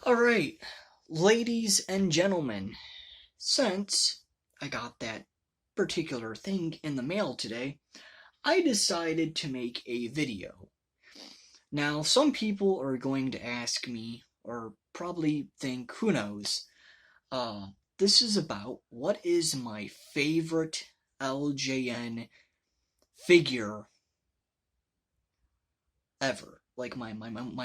Alright, ladies and gentlemen, since I got that particular thing in the mail today, I decided to make a video. Now, some people are going to ask me, or probably think, who knows, this is about what is my favorite LJN figure ever. Like my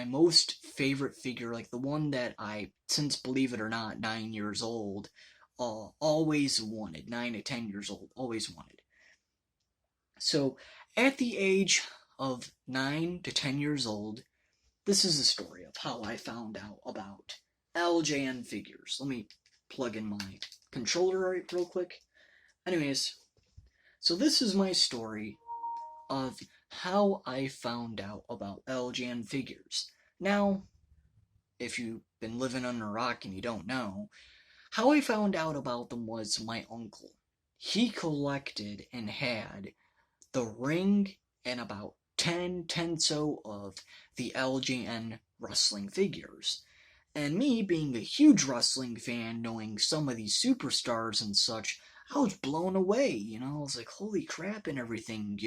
most favorite figure, like the one that I, since believe it or not, 9 years old, always wanted. 9 to 10 years old, always wanted. So at the age of 9 to 10 years old, this is the story of how I found out about LJN figures. Let me plug in my controller right real quick. Anyways, so this is my story of how I found out about LJN figures. Now, if you've been living under a rock and you don't know, how I found out about them was my uncle. He collected and had the ring and about 10 so of the LJN wrestling figures. And me being a huge wrestling fan, knowing some of these superstars and such, I was blown away, I was like, holy crap and everything.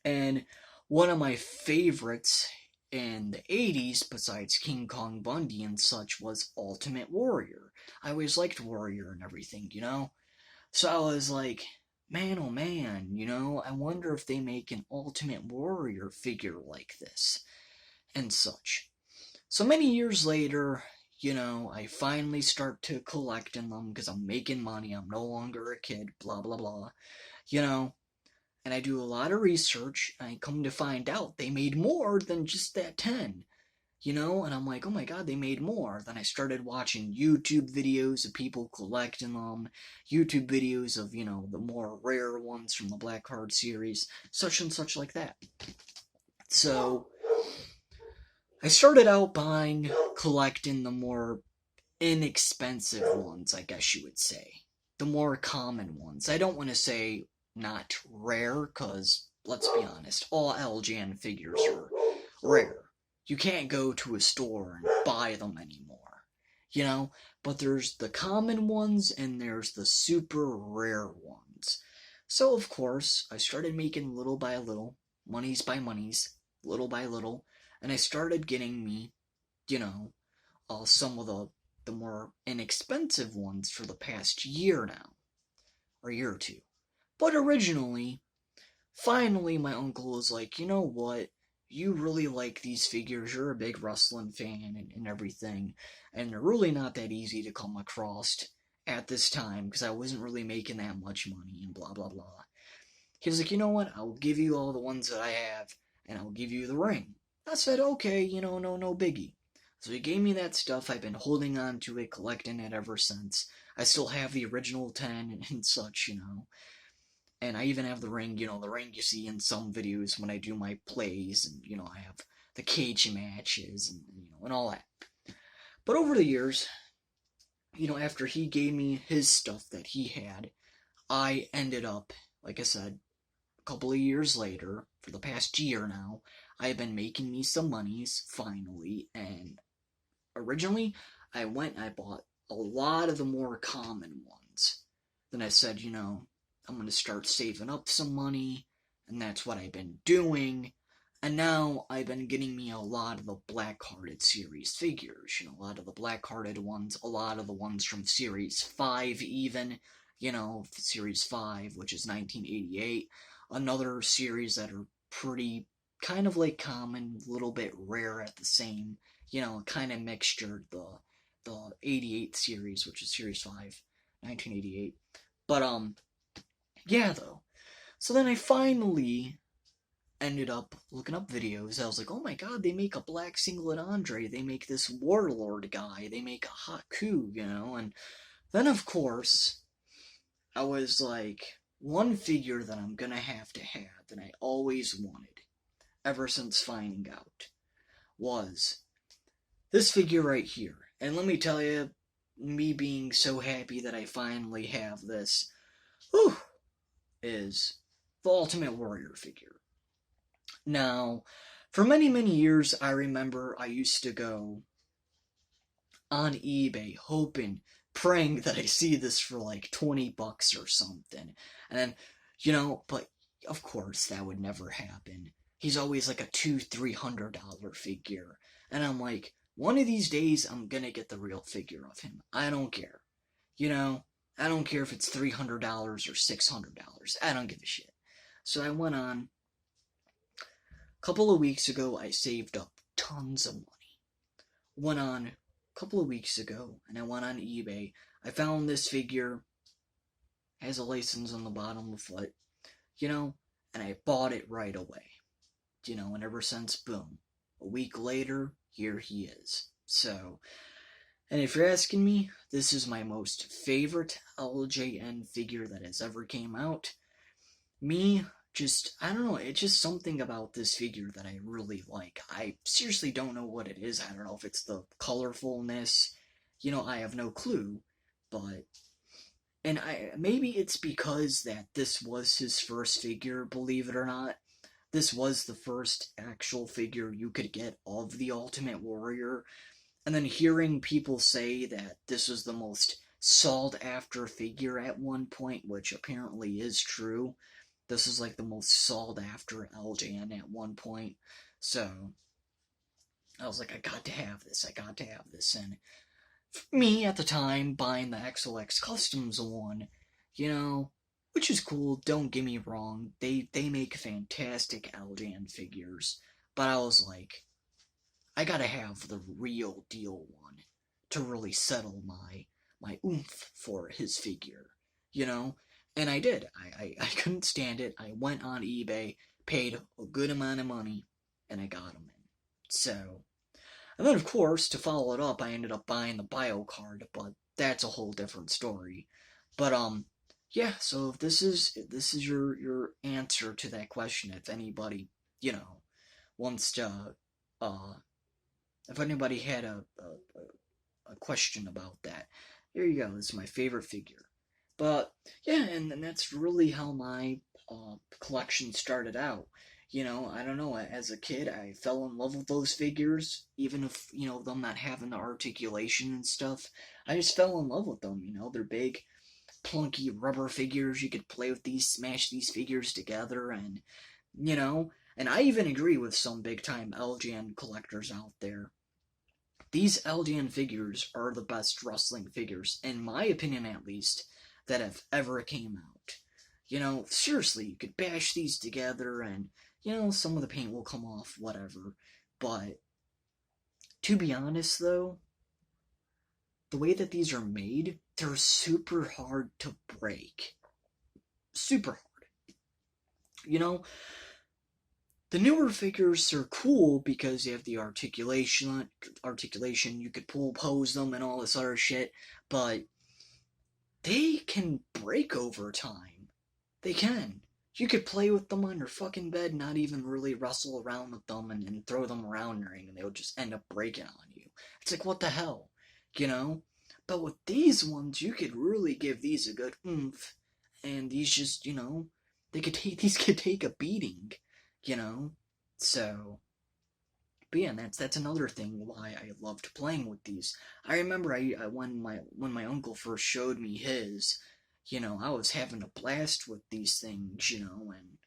And one of my favorites in the 80s, besides King Kong Bundy and such, was Ultimate Warrior. I always liked Warrior and everything. So I was like, man, oh man, I wonder if they make an Ultimate Warrior figure like this and such. So many years later, I finally start to collecting them because I'm making money. I'm no longer a kid, blah, blah, blah. And I do a lot of research, and I come to find out they made more than just that 10, and I'm like, oh my god, they made more. Then I started watching YouTube videos of people collecting them, YouTube videos of, the more rare ones from the Black Card series, such and such like that. So, I started out collecting the more inexpensive ones, I guess you would say. The more common ones. I don't want to say not rare, because, let's be honest, all LJN figures are rare. You can't go to a store and buy them anymore, But there's the common ones and there's the super rare ones. So, of course, I started making little by little, monies by monies, little by little, and I started getting me, some of the more inexpensive ones for the past year now, or year or two. But originally, finally, my uncle was like, you know what? You really like these figures. You're a big wrestling fan and everything. And they're really not that easy to come across at this time because I wasn't really making that much money and blah, blah, blah. He was like, you know what? I'll give you all the ones that I have and I'll give you the ring. I said, okay, no biggie. So he gave me that stuff. I've been holding on to it, collecting it ever since. I still have the original 10 and such. And I even have the ring, the ring you see in some videos when I do my plays, and, I have the cage matches, and all that. But over the years, after he gave me his stuff that he had, I ended up, like I said, a couple of years later, for the past year now, I've been making me some monies, finally, and originally, I went and I bought a lot of the more common ones. Then I said, I'm going to start saving up some money, and that's what I've been doing. And now I've been getting me a lot of the black-hearted series figures, a lot of the black-hearted ones, a lot of the ones from Series 5 even, Series 5, which is 1988, another series that are pretty kind of like common, a little bit rare at the same, kind of mixture, the 88 series, which is Series 5, 1988. But, yeah, though. So then I finally ended up looking up videos. I was like, oh my god, they make a Black Singlet Andre. They make this Warlord guy. They make a Hot Coup, And then, of course, I was like, one figure that I'm gonna have to have that I always wanted, ever since finding out, was this figure right here. And let me tell you, me being so happy that I finally have this, whew, is the Ultimate Warrior figure. Now, for many, many years, I remember I used to go on eBay, hoping, praying that I see this for like $20 or something. And then, but of course that would never happen. He's always like a $200-300 figure. And I'm like, one of these days I'm gonna get the real figure of him. I don't care. I don't care if it's $300 or $600. I don't give a shit. So I went on. A couple of weeks ago, I saved up tons of money. Went on a couple of weeks ago, and I went on eBay. I found this figure. Has a license on the bottom of the foot. And I bought it right away. And ever since, boom. A week later, here he is. So, and if you're asking me, this is my most favorite LJN figure that has ever came out. I don't know, it's just something about this figure that I really like. I seriously don't know what it is. I don't know if it's the colorfulness. I have no clue. But, and maybe it's because that this was his first figure, believe it or not. This was the first actual figure you could get of the Ultimate Warrior. And then hearing people say that this was the most sought after figure at one point, which apparently is true. This is like the most sought after LJN at one point. So I was like, I got to have this. And for me at the time, buying the XOX Customs one, which is cool, don't get me wrong. They make fantastic LJN figures. But I was like, I gotta have the real deal one to really settle my oomph for his figure, And I did. I couldn't stand it. I went on eBay, paid a good amount of money, and I got him in. So, and then of course, to follow it up, I ended up buying the bio card, but that's a whole different story. But yeah. So if this is your answer to that question, if anybody wants to if anybody had a question about that, here you go. This is my favorite figure. But yeah, and that's really how my collection started out. I don't know. As a kid, I fell in love with those figures, even if them not having the articulation and stuff. I just fell in love with them. They're big, plunky rubber figures. You could play with these, smash these figures together, and and I even agree with some big time LJN collectors out there. These LJN figures are the best wrestling figures, in my opinion at least, that have ever came out. Seriously, you could bash these together and, some of the paint will come off, whatever. But, to be honest though, the way that these are made, they're super hard to break. Super hard. The newer figures are cool because you have the articulation, you could pull pose them and all this other shit, but they can break over time. They can. You could play with them on your fucking bed, not even really wrestle around with them and throw them around in the ring, and they would just end up breaking on you. It's like, what the hell? But with these ones, you could really give these a good oomph, and these just, these could take a beating. So, but yeah, that's another thing why I loved playing with these. I remember when my uncle first showed me his, I was having a blast with these things, and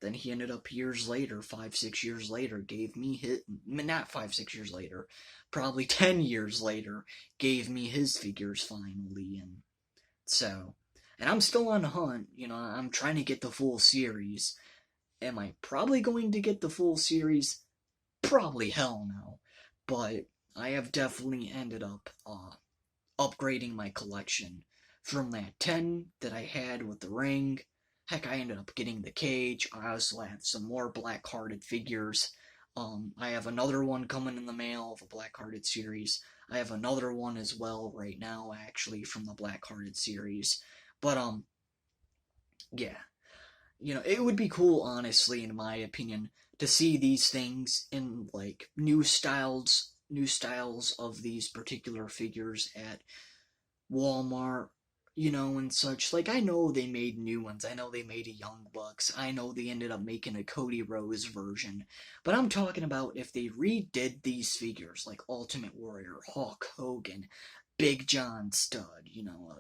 then he ended up years later, 5-6 years later, gave me his, not 5-6 years later, probably 10 years later, gave me his figures finally, and so, and I'm still on the hunt, I'm trying to get the full series. Am I probably going to get the full series? Probably hell no. But I have definitely ended up upgrading my collection from that 10 that I had with the ring. Heck, I ended up getting the cage. I also have some more black-hearted figures. I have another one coming in the mail of a black-hearted series. I have another one as well right now, actually, from the black-hearted series. But, yeah. It would be cool, honestly, in my opinion, to see these things in, like, new styles of these particular figures at Walmart, you know, and such. Like, I know they made new ones. I know they made a Young Bucks. I know they ended up making a Cody Rhodes version. But I'm talking about if they redid these figures, like Ultimate Warrior, Hulk Hogan, Big John Studd, you know,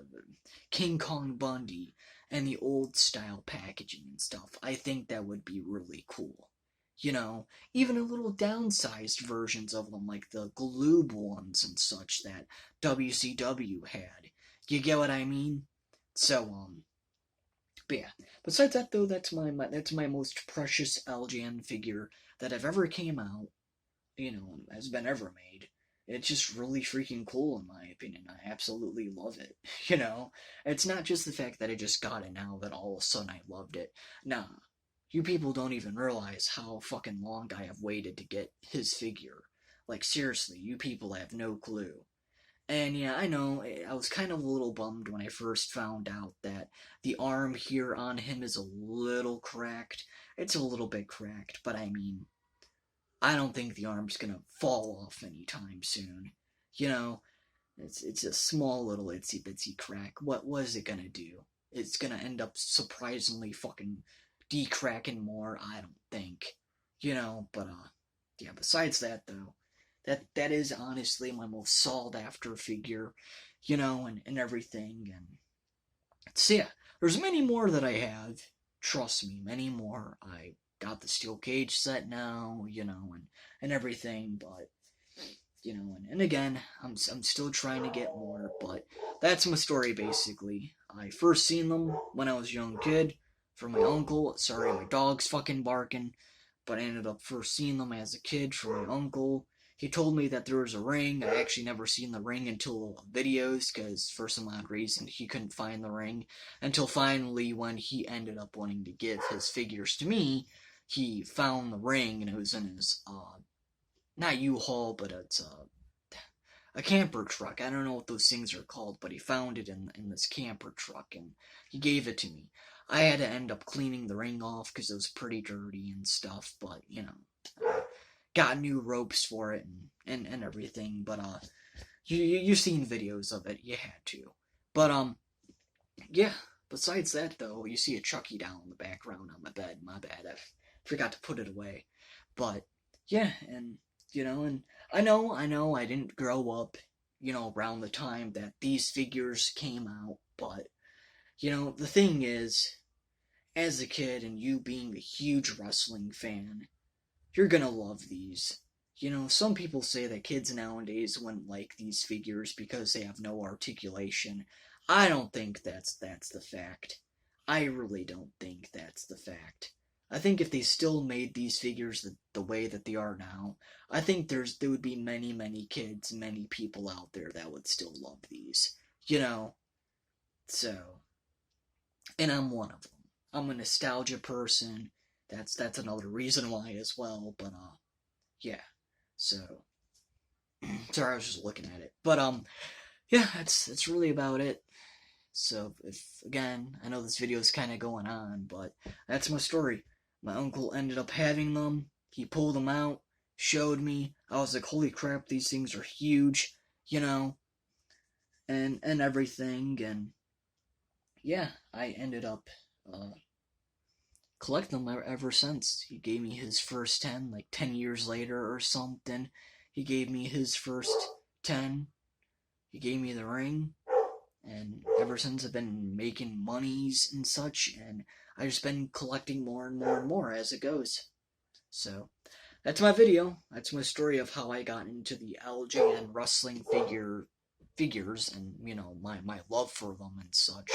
King Kong Bundy, and the old style packaging and stuff, I think that would be really cool. You know, even a little downsized versions of them, like the Gloob ones and such that WCW had. You get what I mean? So, but yeah. Besides that, though, that's my most precious LJN figure that have ever came out. You know, has been ever made. It's just really freaking cool, in my opinion. I absolutely love it. You know, it's not just the fact that I just got it now that all of a sudden I loved it. Nah, you people don't even realize how fucking long I have waited to get his figure. Like, seriously, you people have no clue. And yeah, I know, I was kind of a little bummed when I first found out that the arm here on him is a little cracked. It's a little bit cracked, but I mean, I don't think the arm's gonna fall off anytime soon. You know, it's a small little itsy bitsy crack. What was it gonna do? It's gonna end up surprisingly fucking decracking more, I don't think. You know, but yeah, besides that though, that is honestly my most sought after figure, you know, and everything. And so yeah, there's many more that I have. Trust me, many more. I got the steel cage set now, you know, and everything. But you know, and again, I'm still trying to get more. But that's my story basically. I first seen them when I was a young kid from my uncle. Sorry, my dog's fucking barking. But I ended up first seeing them as a kid from my uncle. He told me that there was a ring. I actually never seen the ring until videos, because for some odd reason he couldn't find the ring. Until finally, when he ended up wanting to give his figures to me, he found the ring, and it was in his, not U-Haul, but it's a camper truck. I don't know what those things are called, but he found it in this camper truck, and he gave it to me. I had to end up cleaning the ring off because it was pretty dirty and stuff, but, you know, got new ropes for it and everything, but, you've seen videos of it, you had to. But, yeah, besides that, though, you see a Chucky down in the background on my bed, my bad, I forgot to put it away. But, yeah, and, you know, and I know, I didn't grow up, you know, around the time that these figures came out, but, you know, the thing is, as a kid and you being a huge wrestling fan, you're gonna love these. You know, some people say that kids nowadays wouldn't like these figures because they have no articulation. I don't think that's the fact. I really don't think that's the fact. I think if they still made these figures the way that they are now, I think there would be many kids, many people out there that would still love these. You know, so, and I'm one of them. I'm a nostalgia person. That's another reason why as well. But yeah. So sorry, I was just looking at it. But yeah, that's really about it. So if again, I know this video is kind of going on, but that's my story. My uncle ended up having them. He pulled them out, showed me. I was like, holy crap, these things are huge, you know, and everything. And yeah, I ended up collecting them ever since. He gave me his first 10, like 10 years later or something. He gave me his first 10. He gave me the ring. And ever since I've been making monies and such, and I've just been collecting more and more and more as it goes. So, that's my video. That's my story of how I got into the LJN wrestling figures and, you know, my love for them and such.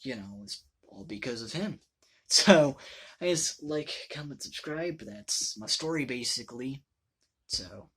You know, it's all because of him. So, I guess like, comment, subscribe. That's my story basically. So,